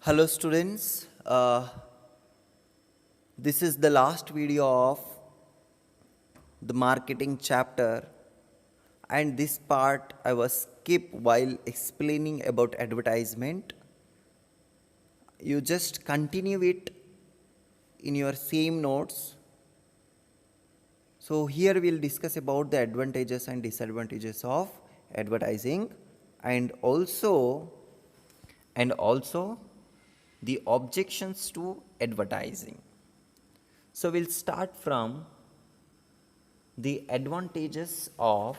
Hello students, this is the last video of the marketing chapter, and this part I was skip while explaining about advertisement. You just continue it in your same notes. So here we'll discuss about the advantages and disadvantages of advertising and also the objections to advertising. So we'll start from the advantages of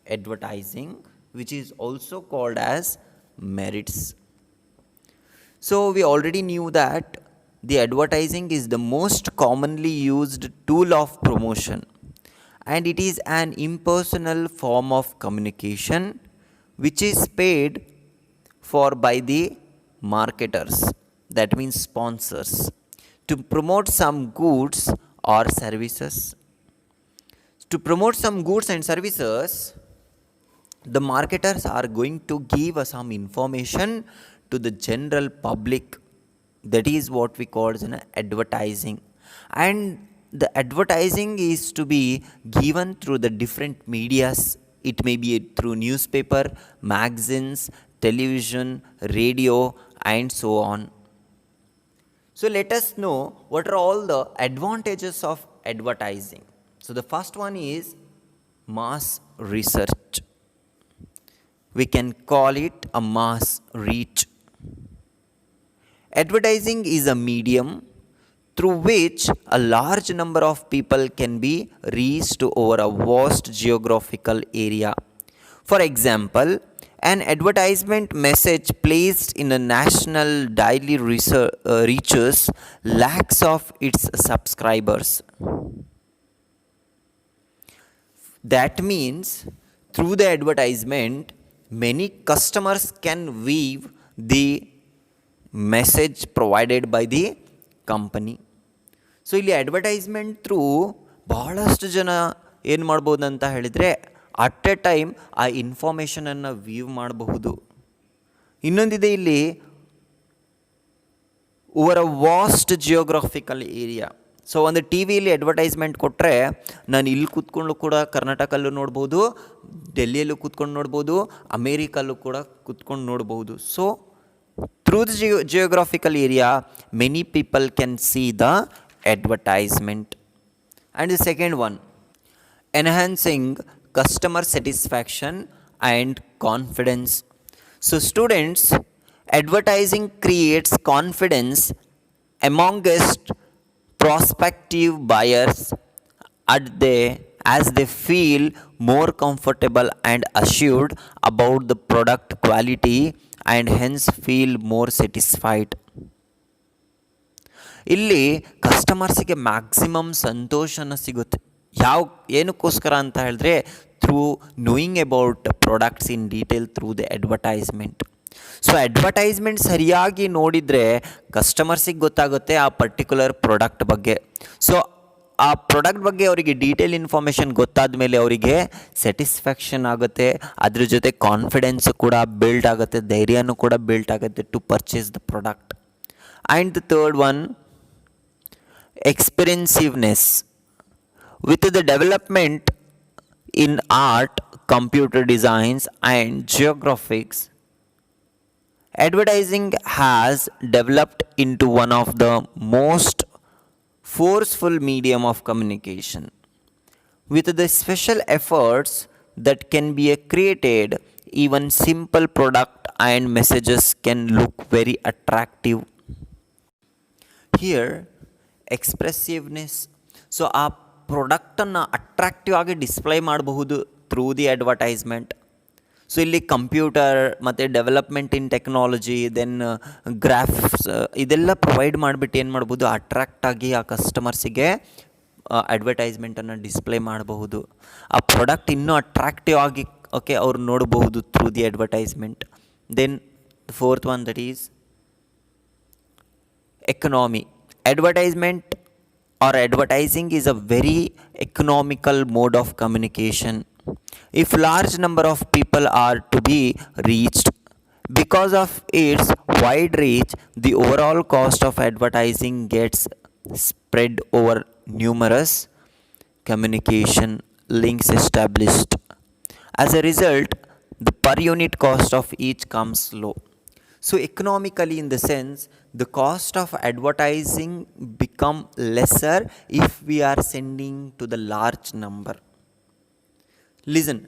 advertising, which is also called as merits. So we already knew that the advertising is the most commonly used tool of promotion, and it is an impersonal form of communication which is paid for by the marketers, that means sponsors, to promote some goods or services. To promote some goods and services, the marketers are going to give us some information to the general public. That is what we call as an advertising, and the advertising is to be given through the different medias. It may be through newspaper, magazines, television, radio, and so on. So let us know what are all the advantages of advertising. So the first one is mass research. We can call it a mass reach. Advertising is a medium through which a large number of people can be reached over a vast geographical area. For example, an advertisement message placed in a national daily reaches lakhs of its subscribers. That means through the advertisement, many customers can view the message provided by the company. So ಇಲ್ಲಿ advertisement through ಬಹಳಷ್ಟು ಜನ ಏನು ಮಾಡ್ಬೋದು ಅಂತ ಹೇಳಿದರೆ at A time ಆ ಇನ್ಫಾರ್ಮೇಷನನ್ನು view ಮಾಡಬಹುದು. ಇನ್ನೊಂದಿದೆ ಇಲ್ಲಿ over a vast geographical area. So ಒಂದು ಟಿ ವಿಯಲ್ಲಿ ಅಡ್ವರ್ಟೈಸ್ಮೆಂಟ್ ಕೊಟ್ಟರೆ ನಾನು ಇಲ್ಲಿ ಕೂತ್ಕೊಂಡು ಕೂಡ ಕರ್ನಾಟಕಲ್ಲೂ ನೋಡ್ಬೋದು, ಡೆಲ್ಲಿಯಲ್ಲೂ ಕೂತ್ಕೊಂಡು ನೋಡ್ಬೋದು, ಅಮೇರಿಕಲ್ಲೂ ಕೂಡ ಕೂತ್ಕೊಂಡು ನೋಡ್ಬೋದು. So through the geographical area, many people can see the advertisement. And the second one, enhancing customer satisfaction and confidence. So students, advertising creates confidence amongst prospective buyers as they feel more comfortable and assured about the product quality and hence feel more satisfied. ಇಲ್ಲಿ ಕಸ್ಟಮರ್ಸಿಗೆ maximum ಸಂತೋಷನ ಸಿಗುತ್ತೆ. ಏನಕ್ಕೋಸ್ಕರ ಅಂತ ಹೇಳಿದ್ರೆ through knowing about products in detail through the advertisement. So advertisement ಸರಿಯಾಗಿ ನೋಡಿದರೆ ಕಸ್ಟಮರ್ಸಿಗೆ ಗೊತ್ತಾಗುತ್ತೆ ಆ particular product ಬಗ್ಗೆ. So ಆ ಪ್ರಾಡಕ್ಟ್ ಬಗ್ಗೆ ಅವರಿಗೆ ಡೀಟೇಲ್ ಇನ್ಫಾರ್ಮೇಷನ್ ಗೊತ್ತಾದ ಮೇಲೆ ಅವರಿಗೆ ಸ್ಯಾಟಿಸ್ಫ್ಯಾಕ್ಷನ್ ಆಗುತ್ತೆ, ಅದ್ರ ಜೊತೆ ಕಾನ್ಫಿಡೆನ್ಸ್ ಕೂಡ ಬಿಲ್ಡ್ ಆಗುತ್ತೆ, ಧೈರ್ಯನೂ ಕೂಡ ಬಿಲ್ಡ್ ಆಗುತ್ತೆ to purchase the product. And the third one, experienciveness. With the development in art, computer designs and geographics, advertising has developed into one of the most forceful medium of communication. With the special efforts that can be created, even simple product and messages can look very attractive. Here, expressiveness. So ಆ ಪ್ರಾಡಕ್ಟನ್ನು attractive ಆಗಿ display ಮಾಡಬಹುದು through the advertisement. So ಇಲ್ಲಿ computer ಮತ್ತು development in technology, then graphics ಇದೆಲ್ಲ provide ಮಾಡಿಬಿಟ್ಟು ಏನು ಮಾಡ್ಬೋದು, ಅಟ್ರಾಕ್ಟಾಗಿ ಆ ಕಸ್ಟಮರ್ಸಿಗೆ ಅಡ್ವರ್ಟೈಸ್ಮೆಂಟನ್ನು ಡಿಸ್ಪ್ಲೇ ಮಾಡಬಹುದು. ಆ ಪ್ರಾಡಕ್ಟ್ ಇನ್ನೂ ಅಟ್ರಾಕ್ಟಿವ್ ಆಗಿ ಅವ್ರು ನೋಡಬಹುದು through the advertisement. Then fourth one, that is economy. Advertisement or advertising is a very economical mode of communication. If large number of people are to be reached, because of its wide reach, the overall cost of advertising gets spread over numerous communication links established. As a result, the per unit cost of each comes low. So economically, in the sense, the cost of advertising become lesser if we are sending to the large number. Listen,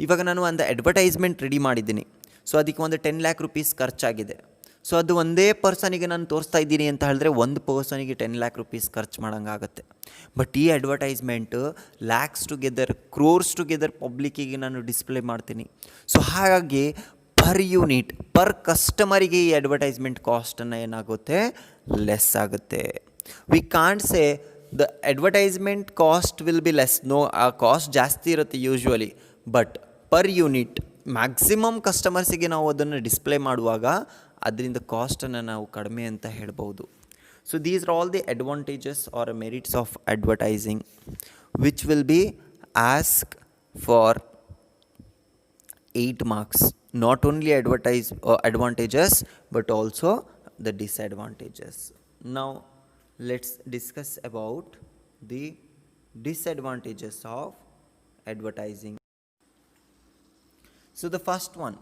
ಇವಾಗ ನಾನು ಒಂದು advertisement ready ಮಾಡಿದ್ದೀನಿ. So ಅದಕ್ಕೆ ಒಂದು 10 lakh rupees ಖರ್ಚಾಗಿದೆ. So ಅದು ಒಂದೇ ಪರ್ಸನಿಗೆ ನಾನು ತೋರಿಸ್ತಾ ಇದ್ದೀನಿ ಅಂತ ಹೇಳಿದ್ರೆ ಒಂದು ಪರ್ಸನಿಗೆ 10 ಲ್ಯಾಕ್ ರುಪೀಸ್ ಖರ್ಚು ಮಾಡೋಂಗಾಗುತ್ತೆ. ಬಟ್ ಈ advertisement lakhs together, crores together ಪಬ್ಲಿಕ್ಕಿಗೆ ನಾನು ಡಿಸ್ಪ್ಲೇ ಮಾಡ್ತೀನಿ. ಸೊ ಹಾಗಾಗಿ ಪರ್ ಯೂನಿಟ್, ಪರ್ ಕಸ್ಟಮರಿಗೆ ಈ ಅಡ್ವರ್ಟೈಸ್ಮೆಂಟ್ ಕಾಸ್ಟನ್ನು ಏನಾಗುತ್ತೆ, ಲೆಸ್ ಆಗುತ್ತೆ. We can't say the advertisement cost will be less. No, ಆ ಕಾಸ್ಟ್ ಜಾಸ್ತಿ ಇರುತ್ತೆ usually, but per unit maximum ಕಸ್ಟಮರ್ಸಿಗೆ ನಾವು ಅದನ್ನು ಡಿಸ್ಪ್ಲೇ ಮಾಡುವಾಗ ಅದರಿಂದ ಕಾಸ್ಟನ್ನು ನಾವು ಕಡಿಮೆ ಅಂತ ಹೇಳ್ಬೋದು. So these are all the advantages or merits of advertising which will be ask for 8 marks. Not only advantages but also the disadvantages. Now let's discuss about the disadvantages of advertising. So the first one,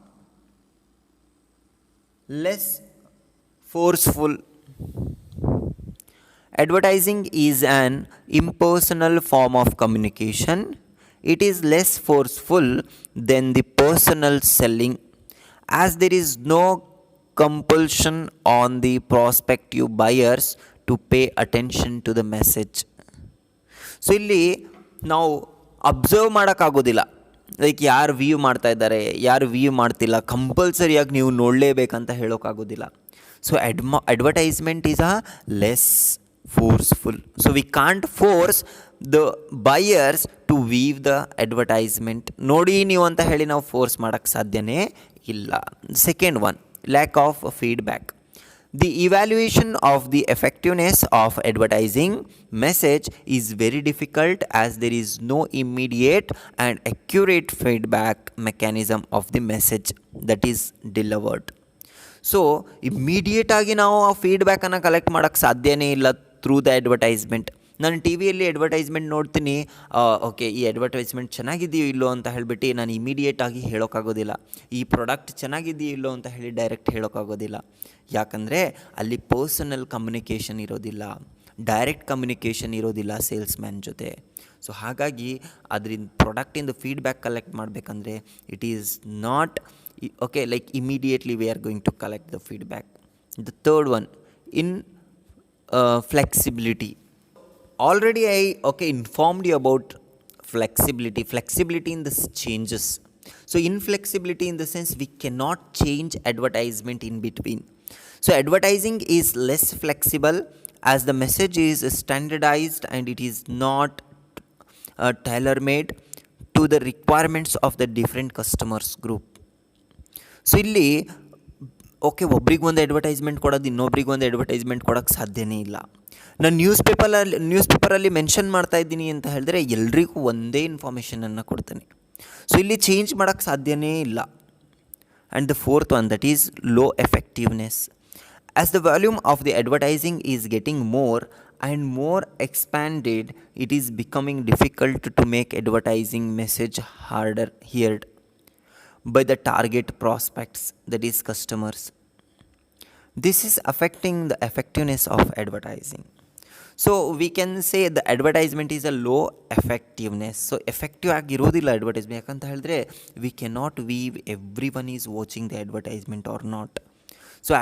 less forceful. Advertising is an impersonal form of communication. It is less forceful than the personal selling, as there is no compulsion on the prospective buyers to pay attention to the message. So ಇಲ್ಲಿ ನಾವು observe ಮಾಡೋಕ್ಕಾಗೋದಿಲ್ಲ, like ಯಾರು view ಮಾಡ್ತಾ ಇದ್ದಾರೆ, ಯಾರು view ಮಾಡ್ತಿಲ್ಲ, ಕಂಪಲ್ಸರಿಯಾಗಿ ನೀವು ನೋಡಲೇಬೇಕಂತ ಹೇಳೋಕ್ಕಾಗೋದಿಲ್ಲ. So advertisement is a less forceful. So we can't force the buyers to view the advertisement. ನೋಡಿ ನೀವು ಅಂತ ಹೇಳಿ ನಾವು ಫೋರ್ಸ್ ಮಾಡೋಕ್ಕೆ ಸಾಧ್ಯನೇ ಇಲ್ಲ. Second one, lack of feedback. The evaluation of the effectiveness of advertising message is very difficult, as there is no immediate and accurate feedback mechanism of the message that is delivered. So ಇಮ್ಮಿಡಿಯೇಟಾಗಿ ನಾವು ಆ ಫೀಡ್ಬ್ಯಾಕನ್ನು collect ಮಾಡೋಕ್ಕೆ ಸಾಧ್ಯನೇ ಇಲ್ಲ through the advertisement. ನಾನು ಟಿ ವಿಯಲ್ಲಿ ಅಡ್ವರ್ಟೈಸ್ಮೆಂಟ್ ನೋಡ್ತೀನಿ, ಓಕೆ ಈ ಅಡ್ವರ್ಟೈಸ್ಮೆಂಟ್ ಚೆನ್ನಾಗಿದೆಯೋ ಇಲ್ಲೋ ಅಂತ ಹೇಳಿಬಿಟ್ಟು ನಾನು ಇಮಿಡಿಯೇಟಾಗಿ ಹೇಳೋಕ್ಕಾಗೋದಿಲ್ಲ. ಈ ಪ್ರಾಡಕ್ಟ್ ಚೆನ್ನಾಗಿದೆಯೋ ಇಲ್ಲೋ ಅಂತ ಹೇಳಿ ಡೈರೆಕ್ಟ್ ಹೇಳೋಕ್ಕಾಗೋದಿಲ್ಲ. ಯಾಕಂದರೆ ಅಲ್ಲಿ ಪರ್ಸನಲ್ ಕಮ್ಯುನಿಕೇಷನ್ ಇರೋದಿಲ್ಲ, ಡೈರೆಕ್ಟ್ ಕಮ್ಯುನಿಕೇಷನ್ ಇರೋದಿಲ್ಲ ಸೇಲ್ಸ್ ಮ್ಯಾನ್ ಜೊತೆ. ಸೊ ಹಾಗಾಗಿ ಅದರಿಂದ ಪ್ರಾಡಕ್ಟಿಂದ ಫೀಡ್ಬ್ಯಾಕ್ ಕಲೆಕ್ಟ್ ಮಾಡಬೇಕಂದ್ರೆ it is not okay, like immediately we are going to collect the feedback. The third one, in flexibility. Already I informed you about flexibility in this changes. So inflexibility in the sense we cannot change advertisement in between. So advertising is less flexible as the message is standardized and it is not tailor made to the requirements of the different customers group. So ಇಲ್ಲಿ ಒಬ್ರಿಗೊಂದು advertisement ಕೊಡೋದು ಇನ್ನೊಬ್ರಿಗೆ ಒಂದು advertisement ಕೊಡೋಕ್ಕೆ ಸಾಧ್ಯನೇ ಇಲ್ಲ. ನಾನು news ಪೇಪರಲ್ಲಿ mention ಮಾಡ್ತಾ ಇದ್ದೀನಿ ಅಂತ ಹೇಳಿದ್ರೆ ಎಲ್ರಿಗೂ ಒಂದೇ ಇನ್ಫಾರ್ಮೇಷನನ್ನು ಕೊಡ್ತೇನೆ. ಸೊ ಇಲ್ಲಿ ಚೇಂಜ್ ಮಾಡೋಕ್ಕೆ ಸಾಧ್ಯನೇ ಇಲ್ಲ. And the fourth one, that is low effectiveness. As the volume of the advertising is getting more and more expanded, it is becoming difficult to make advertising message harder heard by the target prospects, that is customers. This is affecting the effectiveness of advertising. So we can say the advertisement is a low effectiveness. So effective ಆಗಿರೋದಿಲ್ಲ advertisement. ಯಾಕಂತ ಹೇಳಿದ್ರೆ we cannot weave everyone is watching the advertisement or not. So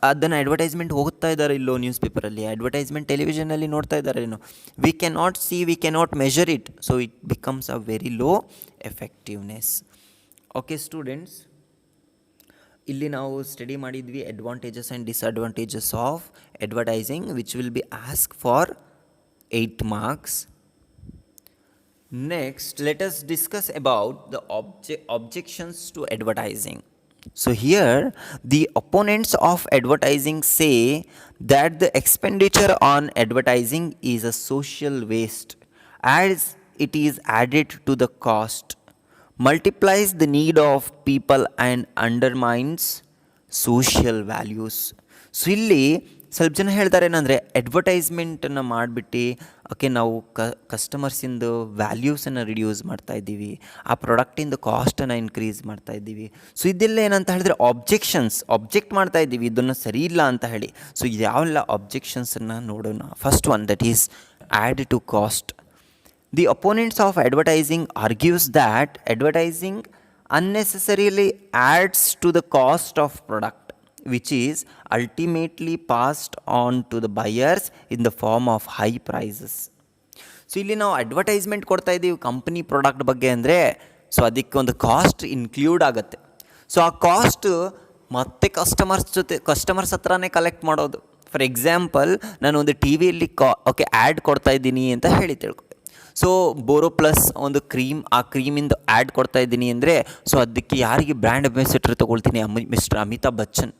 ಅದನ್ನು advertisement ಹೋಗ್ತಾ ಇದ್ದಾರೆ ಇಲ್ಲೋ news ಪೇಪರಲ್ಲಿ, advertisement ಟೆಲಿವಿಷನಲ್ಲಿ ನೋಡ್ತಾ ಇದ್ದಾರೇನೋ, we cannot see, we cannot measure it. So it becomes a very low effectiveness. Okay students, ಇಲ್ಲಿ ನಾವು ಸ್ಟಡಿ ಮಾಡಿದ್ವಿ advantages and disadvantages of advertising which will be ask for 8 marks. Next, let us discuss about the objections to advertising. So here, the opponents of advertising say that the expenditure on advertising is a social waste, as it is added to the cost, multiplies the need of people and undermines social values. So ಇಲ್ಲಿ ಸ್ವಲ್ಪ ಜನ ಹೇಳ್ತಾರೆ ಏನಂದರೆ ಅಡ್ವರ್ಟೈಸ್ಮೆಂಟನ್ನು ಮಾಡಿಬಿಟ್ಟು okay ನಾವು ಕಸ್ಟಮರ್ಸಿಂದು ವ್ಯಾಲ್ಯೂಸನ್ನು reduce ಮಾಡ್ತಾ ಇದ್ದೀವಿ, ಆ ಪ್ರಾಡಕ್ಟಿಂದು ಕಾಸ್ಟನ್ನು ಇನ್ಕ್ರೀಸ್ ಮಾಡ್ತಾ ಇದ್ದೀವಿ. ಸೊ ಇದೆಲ್ಲ ಏನಂತ ಹೇಳಿದ್ರೆ ಆಬ್ಜೆಕ್ಟ್ ಮಾಡ್ತಾ ಇದ್ದೀವಿ, ಇದನ್ನು ಸರಿ ಇಲ್ಲ ಅಂತ ಹೇಳಿ. ಸೊ ಯಾವೆಲ್ಲ ಆಬ್ಜೆಕ್ಷನ್ಸನ್ನು ನೋಡೋಣ. First one, that is add to cost. The opponents of advertising argues that advertising unnecessarily adds to the cost of product, which is ultimately passed on to the buyers in the form of high prices. So ಇಲ್ಲಿ ನಾವು advertisement ಕೊಡ್ತಾ ಇದ್ದೀವಿ company product ಬಗ್ಗೆ ಅಂದರೆ, so ಅದಕ್ಕೆ ಒಂದು cost include ಆಗುತ್ತೆ. So ಆ ಕಾಸ್ಟ್ ಮತ್ತೆ ಕಸ್ಟಮರ್ಸ್ ಹತ್ರನೇ ಕಲೆಕ್ಟ್ ಮಾಡೋದು. ಫಾರ್ ಎಕ್ಸಾಂಪಲ್, ನಾನು ಒಂದು ಟಿ ವಿಯಲ್ಲಿ ಆ್ಯಡ್ ಕೊಡ್ತಾ ಇದ್ದೀನಿ ಅಂತ ಹೇಳಿ ತಿಳ್ಕೊ. ಸೊ ಬೋರೋ ಪ್ಲಸ್ ಒಂದು ಕ್ರೀಮ್, ಆ ಕ್ರೀಮಿಂದ ಆ್ಯಡ್ ಕೊಡ್ತಾ ಇದ್ದೀನಿ ಅಂದರೆ, ಸೊ ಅದಕ್ಕೆ ಯಾರಿಗೆ ಬ್ರ್ಯಾಂಡ್ ಅಂಬಾಸಿಡರ್ ತೊಗೊಳ್ತೀನಿ, ಮಿಸ್ಟರ್ ಅಮಿತಾಬ್ ಬಚ್ಚನ್.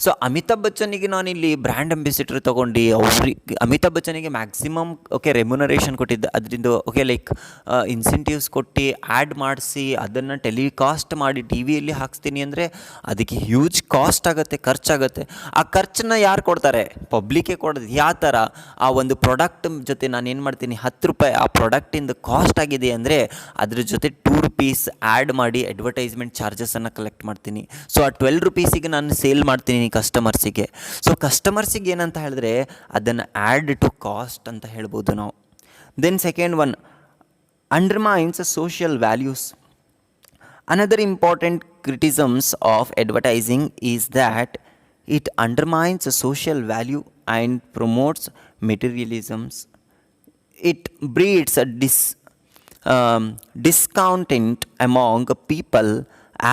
ಸೊ ಅಮಿತಾಬ್ ಬಚ್ಚನಿಗೆ ನಾನಿಲ್ಲಿ ಬ್ರ್ಯಾಂಡ್ ಅಂಬಾಸಿಡರ್ ತೊಗೊಂಡು ಅವ್ರಿಗೆ ಅಮಿತಾಬ್ ಬಚ್ಚನಿಗೆ ಮ್ಯಾಕ್ಸಿಮಮ್ ರೆಮ್ಯುನರೇಷನ್ ಕೊಟ್ಟಿದ್ದೆ, ಅದರಿಂದ ಲೈಕ್ ಇನ್ಸೆಂಟಿವ್ಸ್ ಕೊಟ್ಟು ಆ್ಯಡ್ ಮಾಡಿಸಿ ಅದನ್ನು ಟೆಲಿಕಾಸ್ಟ್ ಮಾಡಿ ಟಿ ವಿಯಲ್ಲಿ ಹಾಕ್ಸ್ತೀನಿ ಅಂದರೆ ಅದಕ್ಕೆ ಹ್ಯೂಜ್ ಕಾಸ್ಟ್ ಆಗುತ್ತೆ, ಖರ್ಚಾಗುತ್ತೆ. ಆ ಖರ್ಚನ್ನ ಯಾರು ಕೊಡ್ತಾರೆ? ಪಬ್ಲಿಕ್ಕೇ ಕೊಡೋದು. ಯಾವ ಥರ? ಆ ಒಂದು ಪ್ರಾಡಕ್ಟ್ ಜೊತೆ ನಾನು ಏನು ಮಾಡ್ತೀನಿ, 10 ರೂಪಾಯಿ ಆ ಪ್ರಾಡಕ್ಟಿಂದು ಕಾಸ್ಟ್ ಆಗಿದೆ ಅಂದರೆ ಅದ್ರ ಜೊತೆ 2 ರೂಪೀಸ್ ಆ್ಯಡ್ ಮಾಡಿ ಅಡ್ವರ್ಟೈಸ್ಮೆಂಟ್ ಚಾರ್ಜಸನ್ನು ಕಲೆಕ್ಟ್ ಮಾಡ್ತೀನಿ. ಸೊ ಆ 12 ರೂಪೀಸಿಗೆ ನಾನು ಸೇಲ್ ಮಾಡ್ತೀನಿ ಕಸ್ಟಮರ್ಸಿಗೆ. ಸೊ ಕಸ್ಟಮರ್ಸಿಗೆ ಏನಂತ ಹೇಳಿದ್ರೆ ಅದನ್ನು ಆ್ಯಡ್ ಟು ಕಾಸ್ಟ್ ಅಂತ ಹೇಳ್ಬೋದು ನಾವು. Then second one, undermines social values. Another important criticisms of advertising is that it undermines social value and promotes materialism. It breeds a discontent among people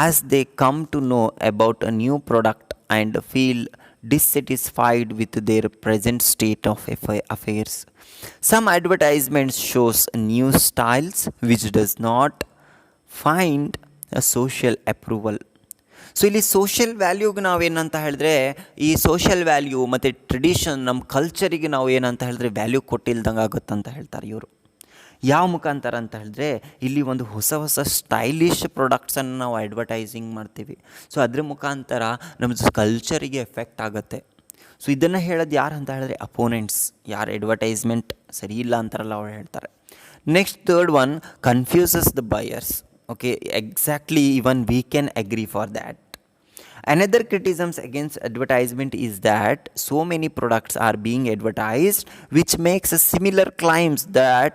as they come to know about a new product and feel dissatisfied with their present state of affairs. Some advertisements shows new styles which does not find a social approval. So ಇಲ್ಲಿ social ವ್ಯಾಲ್ಯೂಗೆ ನಾವೇನಂತ ಹೇಳಿದ್ರೆ, ಈ social value ಮತ್ತು tradition, ನಮ್ಮ ಕಲ್ಚರಿಗೆ ನಾವು ಏನಂತ ಹೇಳಿದ್ರೆ value ಕೊಟ್ಟಿಲ್ದಂಗೆ ಆಗುತ್ತಂತ ಹೇಳ್ತಾರೆ ಇವರು. ಯಾವ ಮುಖಾಂತರ ಅಂತ ಹೇಳಿದ್ರೆ, ಇಲ್ಲಿ ಒಂದು ಹೊಸ ಸ್ಟೈಲಿಶ್ ಪ್ರಾಡಕ್ಟ್ಸನ್ನು ನಾವು ಅಡ್ವರ್ಟೈಸಿಂಗ್ ಮಾಡ್ತೀವಿ. ಸೊ ಅದ್ರ ಮುಖಾಂತರ ನಮ್ಮ ಕಲ್ಚರಿಗೆ ಎಫೆಕ್ಟ್ ಆಗುತ್ತೆ. ಸೊ ಇದನ್ನು ಹೇಳೋದು ಯಾರು ಅಂತ ಹೇಳಿದ್ರೆ ಅಪೋನೆಂಟ್ಸ್, ಯಾರು ಅಡ್ವರ್ಟೈಸ್ಮೆಂಟ್ ಸರಿ ಇಲ್ಲ ಅಂತಾರಲ್ಲ ಅವ್ರು ಹೇಳ್ತಾರೆ. Next third one, confuses the buyers. Okay, exactly, even we can agree for that. Another criticism against advertisement is that so many products are being advertised, which makes a similar claims that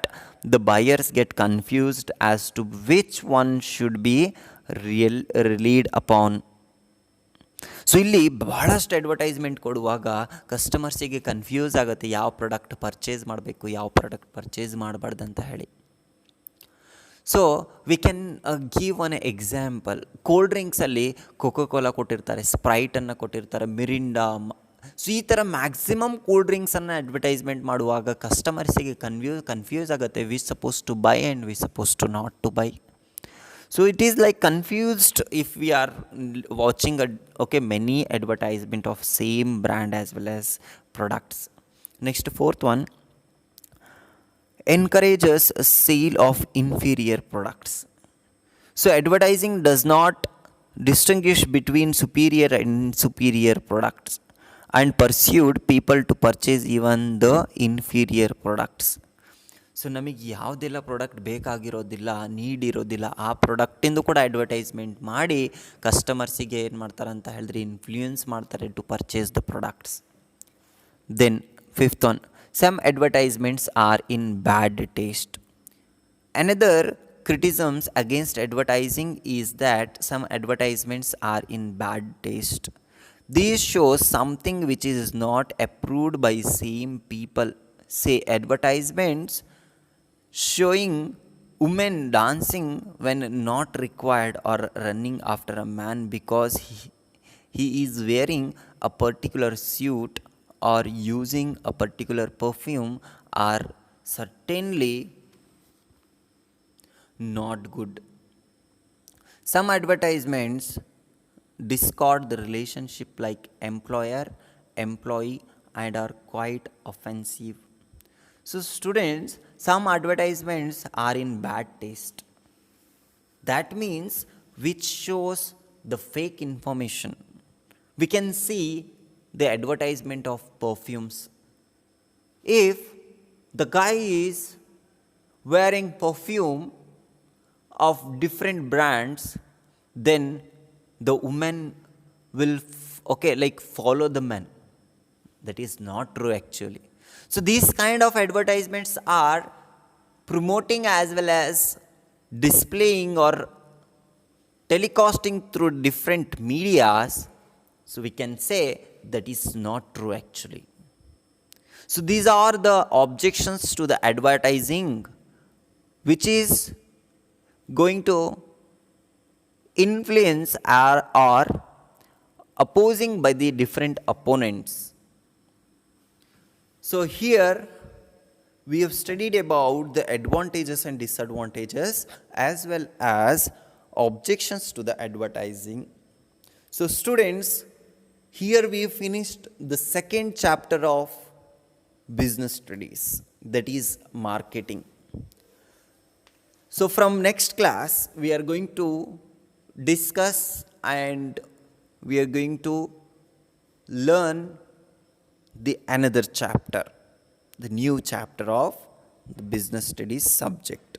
the buyers get confused as to which one should be relied upon. So ಇಲ್ಲಿ ಬಹಳಷ್ಟು advertisement ಕೊಡುವಾಗ ಕಸ್ಟಮರ್ಸಿಗೆ confuse ಆಗುತ್ತೆ ಯಾವ product purchase ಮಾಡಬೇಕು, ಯಾವ product purchase ಮಾಡಬಾರ್ದು ಅಂತ ಹೇಳಿ. So we can give one example. Cold ಡ್ರಿಂಕ್ಸಲ್ಲಿ ಕೋಕೋ-ಕೋಲಾ ಕೊಟ್ಟಿರ್ತಾರೆ, ಸ್ಪ್ರೈಟನ್ನು ಕೊಟ್ಟಿರ್ತಾರೆ, ಮಿರಿಂಡಾ. ಸೊ ಈ ಥರ ಮ್ಯಾಕ್ಸಿಮಮ್ ಕೂಲ್ ಡ್ರಿಂಕ್ಸನ್ನು ಅಡ್ವರ್ಟೈಸ್ಮೆಂಟ್ ಮಾಡುವಾಗ ಕಸ್ಟಮರ್ಸಿಗೆ ಕನ್ಫ್ಯೂಸ್ ಆಗುತ್ತೆ, we suppose to buy and we suppose to not to buy. So it is like confused if we are watching many advertisement of same brand as well as products. Next, fourth one, encourages a sale of inferior products. So advertising does not distinguish between superior and inferior products and pursued people to purchase even the inferior products. So ನಮಗೆ ಯಾವುದೆಲ್ಲ product ಬೇಕಾಗಿರೋದಿಲ್ಲ, need ಇರೋದಿಲ್ಲ, ಆ ಪ್ರಾಡಕ್ಟಿಂದು ಕೂಡ advertisement ಮಾಡಿ ಕಸ್ಟಮರ್ಸಿಗೆ ಏನು ಮಾಡ್ತಾರೆ ಅಂತ ಹೇಳಿದ್ರೆ ಇನ್ಫ್ಲೂಯೆನ್ಸ್ ಮಾಡ್ತಾರೆ to purchase the products. Then fifth one, some advertisements are in bad taste. Another criticisms against advertising is that some advertisements are in bad taste. These shows something which is not approved by same people. Say advertisements showing women dancing when not required or running after a man because he is wearing a particular suit or using a particular perfume are certainly not good. Some advertisements discord the relationship like employer-employee and are quite offensive. So students, some advertisements are in bad taste. That means which shows the fake information we can see the advertisement of perfumes. If the guy is wearing perfume of different brands, then the woman will follow the man. That is not true actually. So these kind of advertisements are promoting as well as displaying or telecasting through different medias. So we can say that is not true actually. So these are the objections to the advertising which is going to influence or opposing by the different opponents. So here we have studied about the advantages and disadvantages as well as objections to the advertising. So students, here we have finished the second chapter of business studies, that is marketing. So from next class we are going to discuss and we are going to learn the another chapter, the new chapter of the business studies subject.